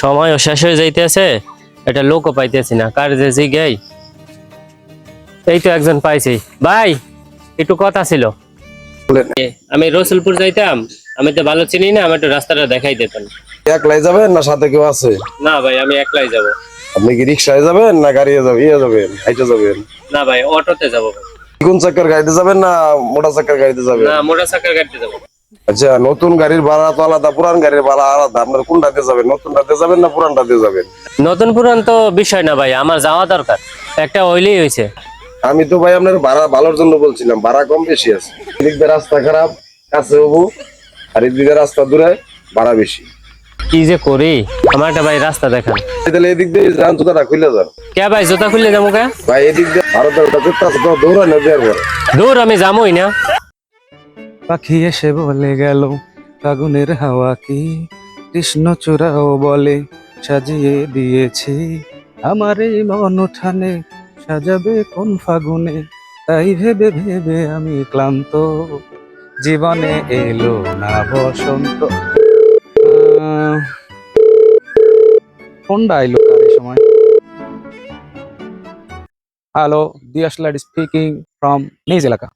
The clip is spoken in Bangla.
সময়ও শেষ হয়ে যাইতেছে, এটা লোকও পাইতেছি না, কার যে জিগাই। এই তো একজন পাইছি। ভাই একটু কথা ছিল। বলেন। আমি রসুলপুর যাইতাম, আমি তো ভালো চিনি না, আমি একটু রাস্তাটা দেখাই দিতেন। একলাই যাবেন না সাথে কেউ আছে? না ভাই, আমি একলাই যাব। আপনি কি রিক্সায় যাবেন না গাড়ি যাবেন হাইটে যাবেন? না ভাই, অটোতে যাব ভাই। কোন চাকার গাড়িতে যাবেন না মোটর চাকার গাড়িতে যাবেন? না, মোটর সাইকেল গাড়িতে যাব। আচ্ছা, নতুন গাড়ির ভাড়া তো আলাদা, পুরান গাড়ির ভাড়া আলাদা। আপনার কোনটাতে যাবেন, নতুনটাতে যাবেন না পুরানটাতে যাবেন? নতুন পুরান তো বিষয় না ভাই, আমার যাওয়া দরকার, একটা হইলেই হয়েছে। আমি তো ভাই আপনার ভাড়া ভালোর জন্য বলছিলাম, ভাড়া কম বেশি আছে। এদিক দিয়ে রাস্তা খারাপ, কাছে হবু, আর এদিক দিয়ে রাস্তা দূরে, ভাড়া বেশি। কি যে করি, আমার একটা ভাই রাস্তা দেখান। তাহলে এদিক দিয়ে যান, জুতাটা খুলে যান। কে ভাই, জুতা খুললে যাবো কে? ভাই এদিক দিয়ে ভারতের ওটা করতে আছে তো, দৌড়ানো দেওয়ার পর। দূর, আমি যাবোই না। পাখি এসে বলে গেল ফাগুনের হাওয়া কি কৃষ্ণচূড়াও বলে সাজিয়ে দিয়েছি আমার এই মন উঠানে সাজাবে কোন ফাগুনে তাই ভেবে ভেবে আমি ক্লান্ত জীবনে এলো না বসন্ত। কোনটা আইলো কার এই সময়? হ্যালো, দিয়াশ লাইট স্পিকিং ফ্রম নিজ এলাকা।